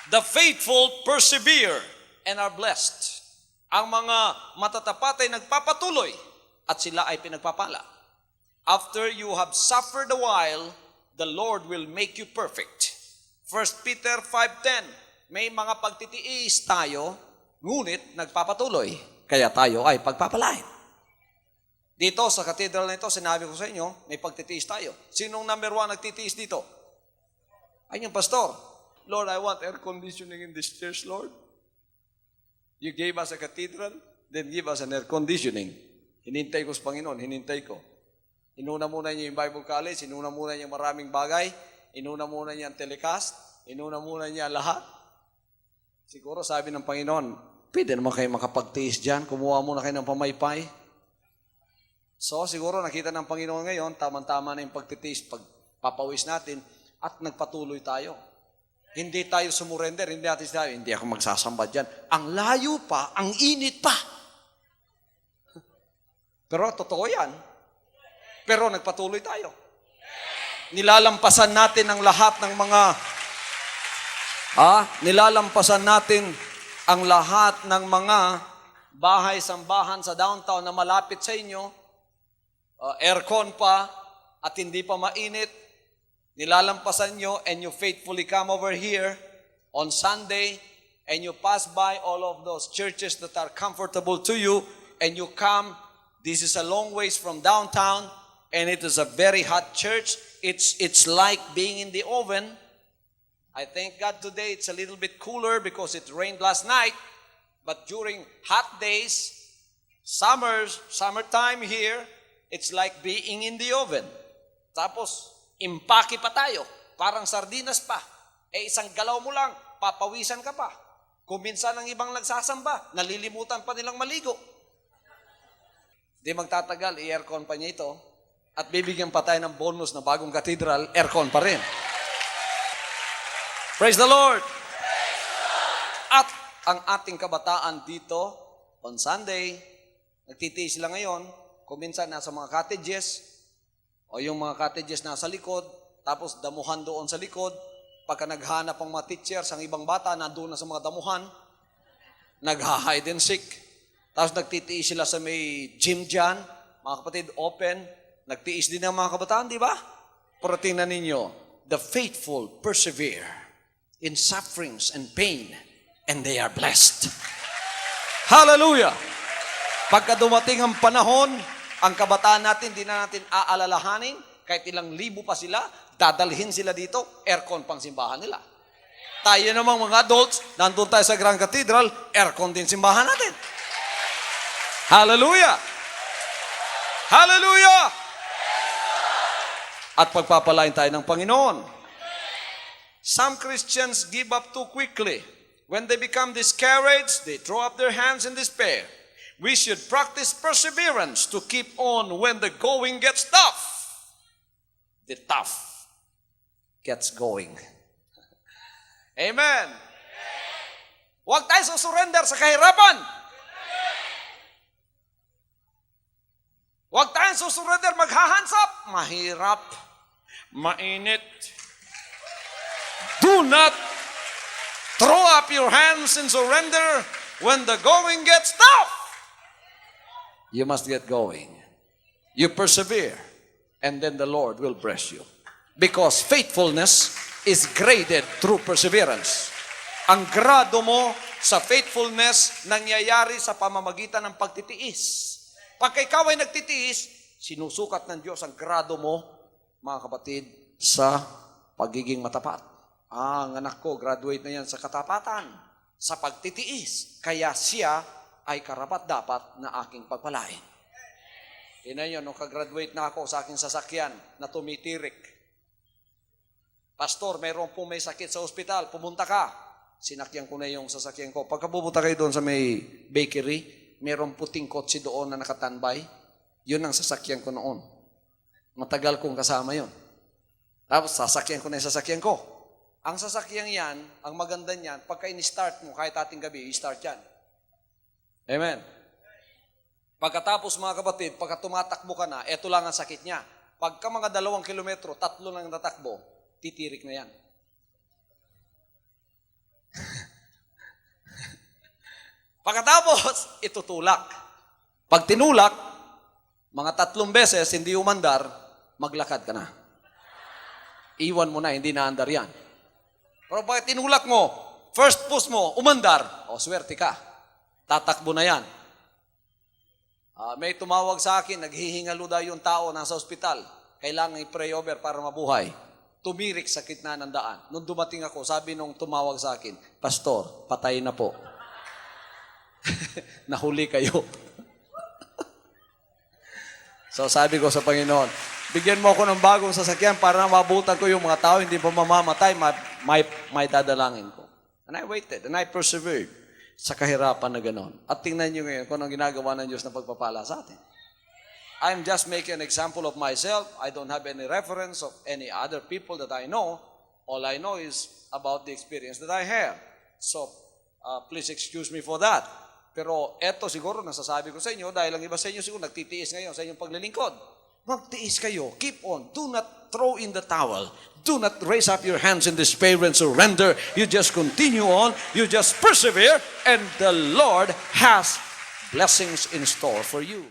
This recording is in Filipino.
The faithful persevere and are blessed. Ang mga matatapat ay nagpapatuloy at sila ay pinagpapala. After you have suffered a while, the Lord will make you perfect. 1 Peter 5:10, may mga pagtitiis tayo, ngunit nagpapatuloy, kaya tayo ay pagpapalain. Dito sa katedral na ito, sinabi ko sa inyo, may pagtitiis tayo. Sinong number 1 nagtitiis dito? Ay yung pastor. Lord, I want air conditioning in this church, Lord. You gave us a cathedral, then give us an air conditioning. Hinintay ko sa Panginoon, hinintay ko. Inuna muna niya yung Bible College, inuna muna niya maraming bagay, inuna muna niya ang telecast, inuna muna niya lahat. Siguro sabi ng Panginoon, pwede naman kayo makapagtiis dyan, kumuha muna kayo ng pamaypay. So siguro nakita ng Panginoon ngayon, tamang-tama na yung pagtitiis, pagpapawis natin, at nagpatuloy tayo. Hindi tayo sumurrender, hindi natin sinabi, hindi ako magsasamba dyan. Ang layo pa, ang init pa. Pero totoo yan. Pero nagpatuloy tayo. Nilalampasan natin ang lahat ng mga, nilalampasan natin ang lahat ng mga bahay-sambahan sa downtown na malapit sa inyo, aircon pa, at hindi pa mainit. Nilalampasan nyo and you faithfully come over here on Sunday and you pass by all of those churches that are comfortable to you and you come. This is a long ways from downtown and it is a very hot church. It's like being in the oven. I thank God today it's a little bit cooler because it rained last night. But during hot days, summertime here, it's like being in the oven. Tapos, impake pa tayo, parang sardinas pa. Isang galaw mo lang, papawisan ka pa. Kung minsan ang ibang nagsasamba, nalilimutan pa nilang maligo. Di magtatagal, i-aircon pa niya ito. At bibigyan pa tayo ng bonus na bagong cathedral, aircon pa rin. Praise the Lord! At ang ating kabataan dito, on Sunday, nagtitiis sila ngayon, kung minsan nasa mga cottages, o yung mga cottages nasa likod, tapos damuhan doon sa likod, pagka naghanap ang mga teachers, ang ibang bata, nandun na sa mga damuhan, nagha-hide and seek. Tapos nagtitiis sila sa may gym dyan, mga kapatid, open, nagtiis din ang mga kabataan, di ba? Pero tingnan ninyo, the faithful persevere in sufferings and pain, and they are blessed. Hallelujah! Pagka dumating ang panahon, ang kabataan natin, di na natin aalalahanin, kahit ilang libo pa sila, dadalhin sila dito, aircon pang simbahan nila. Tayo namang mga adults, nandun tayo sa Grand Cathedral, aircon din simbahan natin. Hallelujah! Hallelujah! At pagpapalain tayo ng Panginoon. Some Christians give up too quickly. When they become discouraged, they throw up their hands in despair. We should practice perseverance to keep on when the going gets tough. The tough gets going. Amen. Huwag tayo susurrender sa kahirapan. Huwag tayo susurrender maghahansap. Mahirap. Mainit. Do not throw up your hands in surrender when the going gets tough. You must get going. You persevere, and then the Lord will bless you. Because faithfulness is graded through perseverance. Ang grado mo sa faithfulness nangyayari sa pamamagitan ng pagtitiis. Pagka ikaw ay nagtitiis, sinusukat ng Diyos ang grado mo, mga kapatid, sa pagiging matapat. Ang anak ko, graduate na yan sa katapatan, sa pagtitiis. Kaya siya ay karapat-dapat na aking pagpalain. Tingnan nyo, nung kagraduate na ako sa aking sasakyan na tumitirik. Pastor, mayroon po may sakit sa ospital, pumunta ka. Sinakyan ko na yung sasakyan ko. Pagka pupunta kayo doon sa may bakery, mayroon puting kotse doon na nakatanbay. Yun ang sasakyan ko noon. Matagal kong kasama yun. Tapos sasakyan ko na yung sasakyan ko. Ang sasakyan yan, ang maganda niyan, pagka in-start mo, kahit ating gabi, i-start yan. Amen. Pagkatapos mga kapatid, pagka tumatakbo ka na, eto lang ang sakit niya. Pagka mga 2 kilometro, 3 lang natakbo, titirik na yan. Pagkatapos, itutulak. Pag tinulak, mga 3 beses, hindi umandar, maglakad ka na. Iwan mo na, hindi naandar yan. Pero pag tinulak mo, first push mo, umandar, swerte ka. Tatakbo na yan. May tumawag sa akin, naghihingalo daw yung tao nasa ospital. Kailangan i-pray over para mabuhay. Tumirik sa gitna ng daan. Nung dumating ako, sabi nung tumawag sa akin, Pastor, patay na po. Nahuli kayo. So sabi ko sa Panginoon, bigyan mo ako ng bagong sasakyan para mabutan ko yung mga tao, hindi pa mamamatay, may dadalangin ko. And I waited, and I persevered sa kahirapan na gano'n. At tingnan nyo ngayon kung anong ginagawa ng Diyos na pagpapala sa atin. I'm just making an example of myself. I don't have any reference of any other people that I know. All I know is about the experience that I have. So, please excuse me for that. Pero eto siguro nasasabi ko sa inyo, dahil ang iba sa inyo siguro nagtitiis ngayon sa inyong paglilingkod. Magtiis kayo. Keep on. Do not throw in the towel. Do not raise up your hands in despair and surrender. You just continue on. You just persevere. And the Lord has blessings in store for you.